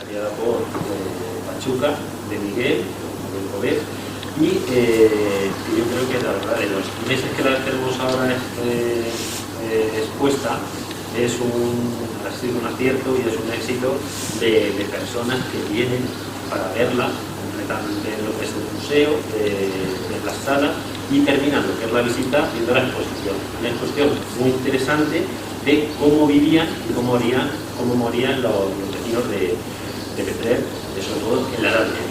desarrollada por Pachuca, de Miguel, del Poder, y yo creo que la verdad, en los meses que la tenemos ahora expuesta, ha sido un acierto y es un éxito de personas que vienen para verla completamente en lo que es el museo, en las salas, y terminan lo que es la visita viendo la exposición. Una exposición muy interesante de cómo vivían y cómo morían los vecinos de Petrer, sobre todo en la Edad Media.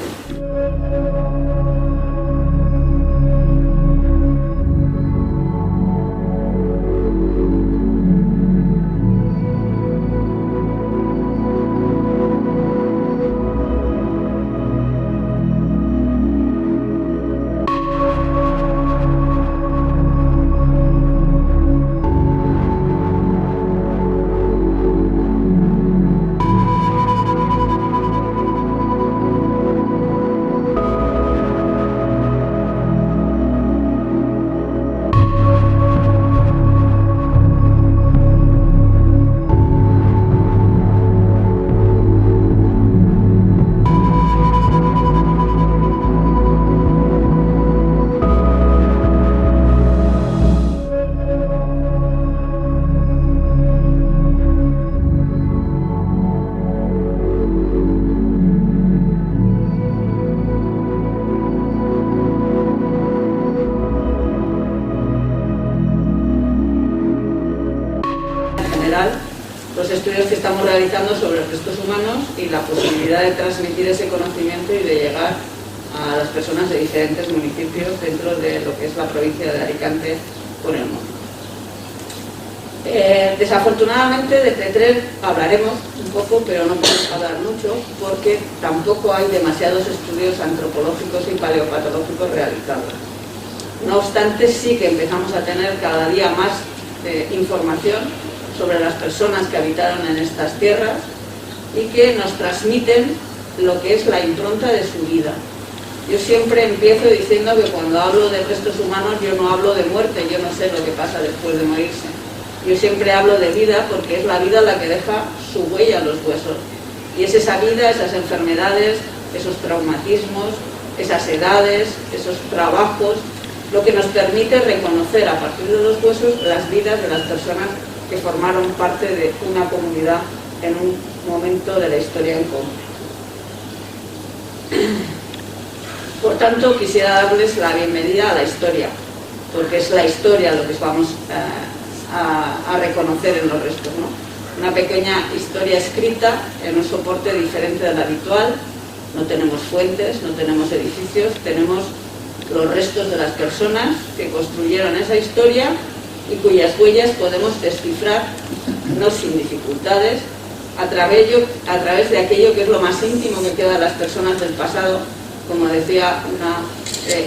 Los estudios que estamos realizando sobre los restos humanos y la posibilidad de transmitir ese conocimiento y de llegar a las personas de diferentes municipios dentro de lo que es la provincia de Alicante por el mundo. Desafortunadamente de Petrer hablaremos un poco, pero no podemos hablar mucho porque tampoco hay demasiados estudios antropológicos y paleopatológicos realizados. No obstante, sí que empezamos a tener cada día más información sobre las personas que habitaron en estas tierras y que nos transmiten lo que es la impronta de su vida. Yo siempre empiezo diciendo que cuando hablo de restos humanos yo no hablo de muerte, yo no sé lo que pasa después de morirse. Yo siempre hablo de vida porque es la vida la que deja su huella en los huesos. Y es esa vida, esas enfermedades, esos traumatismos, esas edades, esos trabajos, lo que nos permite reconocer a partir de los huesos las vidas de las personas que formaron parte de una comunidad en un momento de la historia en común. Por tanto, quisiera darles la bienvenida a la historia, porque es la historia lo que vamos a reconocer en los restos, ¿no? Una pequeña historia escrita en un soporte diferente del habitual. No tenemos fuentes, no tenemos edificios, tenemos los restos de las personas que construyeron esa historia y cuyas huellas podemos descifrar, no sin dificultades, a través de aquello que es lo más íntimo que queda de las personas del pasado, como decía una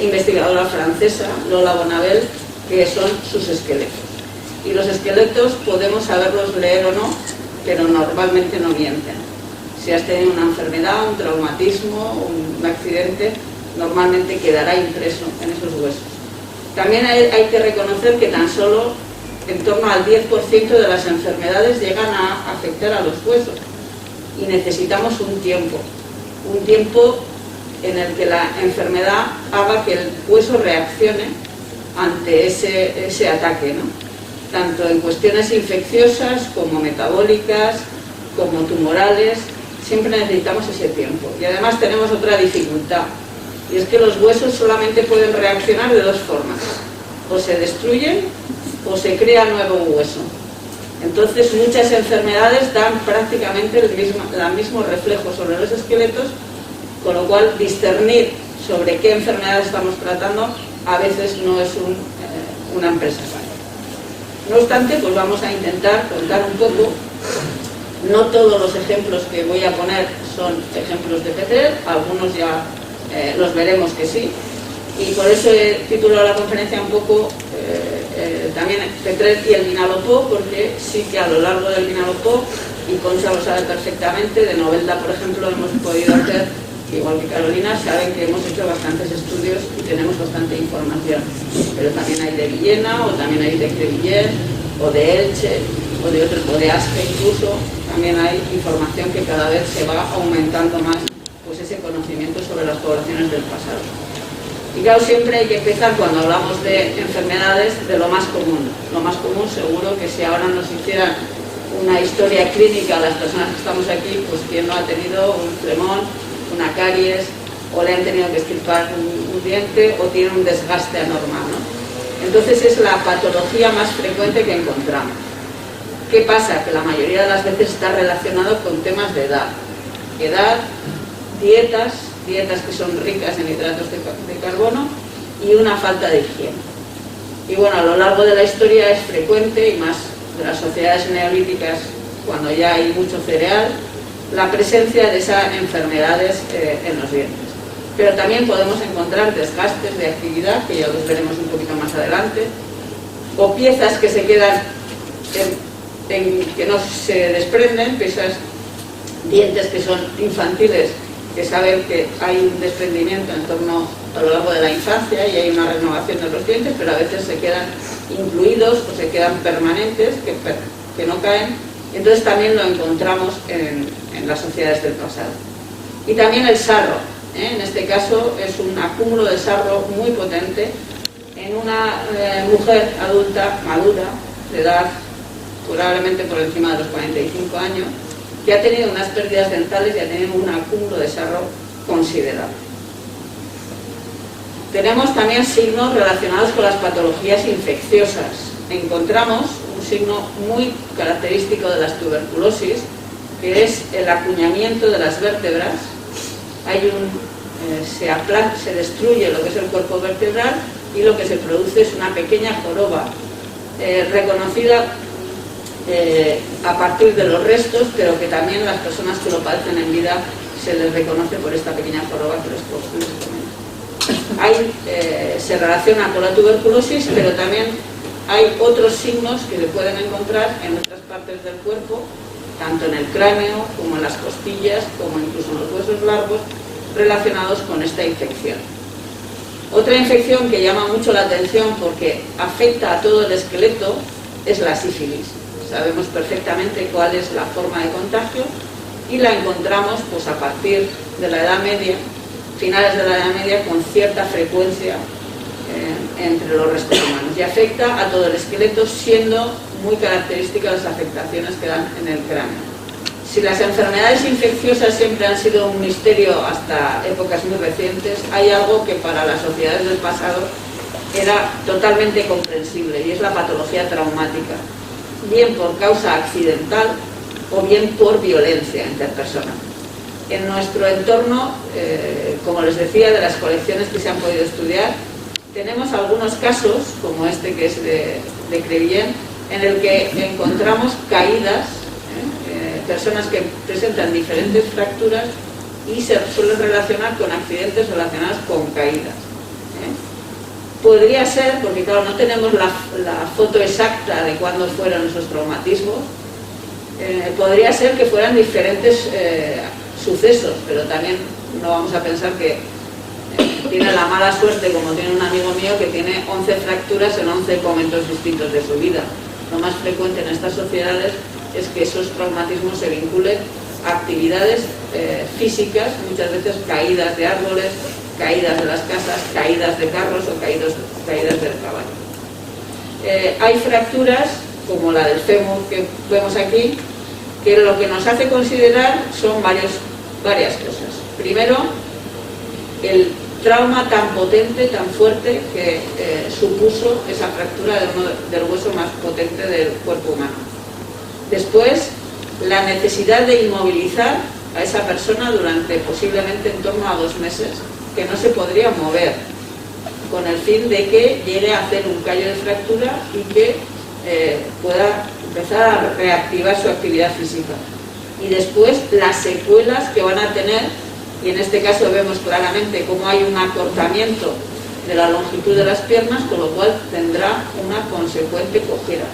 investigadora francesa, Lola Bonabel, que son sus esqueletos. Y los esqueletos podemos saberlos leer o no, pero normalmente no mienten. Si has tenido una enfermedad, un traumatismo, un accidente, normalmente quedará impreso en esos huesos. También hay que reconocer que tan solo en torno al 10% de las enfermedades llegan a afectar a los huesos y necesitamos un tiempo en el que la enfermedad haga que el hueso reaccione ante ese ataque, ¿no? Tanto en cuestiones infecciosas como metabólicas, como tumorales, siempre necesitamos ese tiempo. Y además tenemos otra dificultad, y es que los huesos solamente pueden reaccionar de dos formas: o se destruyen o se crea nuevo hueso. Entonces muchas enfermedades dan prácticamente el mismo reflejo sobre los esqueletos, con lo cual discernir sobre qué enfermedad estamos tratando a veces no es una empresa fácil. No obstante, pues vamos a intentar contar un poco. No todos los ejemplos que voy a poner son ejemplos de Petrer, algunos ya los veremos que sí, y por eso he titulado la conferencia un poco también Petrer y el Vinalopó, porque sí que a lo largo del Vinalopó, y Concha lo sabe perfectamente, de Novelda, por ejemplo, hemos podido hacer, igual que Carolina, saben que hemos hecho bastantes estudios y tenemos bastante información, pero también hay de Villena, o también hay de Crevillers, o de Elche, o de otro tipo de ASPE incluso, también hay información que cada vez se va aumentando más, pues ese conocimiento sobre las poblaciones del pasado. Y claro, siempre hay que empezar cuando hablamos de enfermedades de lo más común. Lo más común seguro que si ahora nos hicieran una historia clínica a las personas que estamos aquí, pues quién no ha tenido un flemón, una caries, o le han tenido que extirpar un diente, o tiene un desgaste anormal, ¿no? Entonces es la patología más frecuente que encontramos. ¿Qué pasa? Que la mayoría de las veces está relacionado con temas de edad. Edad, dietas que son ricas en hidratos de carbono y una falta de higiene. Y bueno, a lo largo de la historia es frecuente, y más de las sociedades neolíticas, cuando ya hay mucho cereal, la presencia de esas enfermedades en los dientes. Pero también podemos encontrar desgastes de actividad, que ya los veremos un poquito más adelante, o piezas que se quedan que no se desprenden, piezas, dientes que son infantiles, que saben que hay un desprendimiento en torno a lo largo de la infancia y hay una renovación de los dientes, pero a veces se quedan incluidos o se quedan permanentes, que no caen. Entonces también lo encontramos en las sociedades del pasado. Y también el sarro, en este caso es un acúmulo de sarro muy potente en una mujer adulta, madura, de edad probablemente por encima de los 45 años, que ha tenido unas pérdidas dentales y ha tenido un acúmulo de sarro considerable. Tenemos también signos relacionados con las patologías infecciosas. Encontramos un signo muy característico de las tuberculosis, que es el acuñamiento de las vértebras. Se destruye lo que es el cuerpo vertebral y lo que se produce es una pequeña joroba reconocida a partir de los restos, pero que también las personas que lo padecen en vida se les reconoce por esta pequeña joroba que les comento. Se relaciona con la tuberculosis, pero también hay otros signos que se pueden encontrar en otras partes del cuerpo, tanto en el cráneo como en las costillas, como incluso en los huesos largos, relacionados con esta infección. Otra infección que llama mucho la atención porque afecta a todo el esqueleto es la sífilis. Sabemos perfectamente cuál es la forma de contagio y la encontramos pues, a partir de la Edad Media, finales de la Edad Media, con cierta frecuencia entre los restos humanos, y afecta a todo el esqueleto, siendo muy características las afectaciones que dan en el cráneo. Si las enfermedades infecciosas siempre han sido un misterio hasta épocas muy recientes, hay algo que para las sociedades del pasado era totalmente comprensible, y es la patología traumática, bien por causa accidental o bien por violencia interpersonal. En nuestro entorno, como les decía, de las colecciones que se han podido estudiar, tenemos algunos casos, como este que es de Crevillent, en el que encontramos caídas, personas que presentan diferentes fracturas y se suelen relacionar con accidentes relacionados con caídas. Podría ser, porque claro, no tenemos la foto exacta de cuándo fueron esos traumatismos, podría ser que fueran diferentes sucesos, pero también no vamos a pensar que tiene la mala suerte, como tiene un amigo mío, que tiene 11 fracturas en 11 momentos distintos de su vida. Lo más frecuente en estas sociedades es que esos traumatismos se vinculen a actividades físicas, muchas veces caídas de árboles, caídas de las casas, caídas de carros o caídas del caballo. Hay fracturas, como la del fémur que vemos aquí, que lo que nos hace considerar son varias cosas. Primero, el trauma tan potente, tan fuerte que supuso esa fractura del hueso más potente del cuerpo humano. Después, la necesidad de inmovilizar a esa persona durante posiblemente en torno a 2 meses, que no se podría mover, con el fin de que llegue a hacer un callo de fractura y que pueda empezar a reactivar su actividad física. Y después las secuelas que van a tener, y en este caso vemos claramente cómo hay un acortamiento de la longitud de las piernas, con lo cual tendrá una consecuente cojera.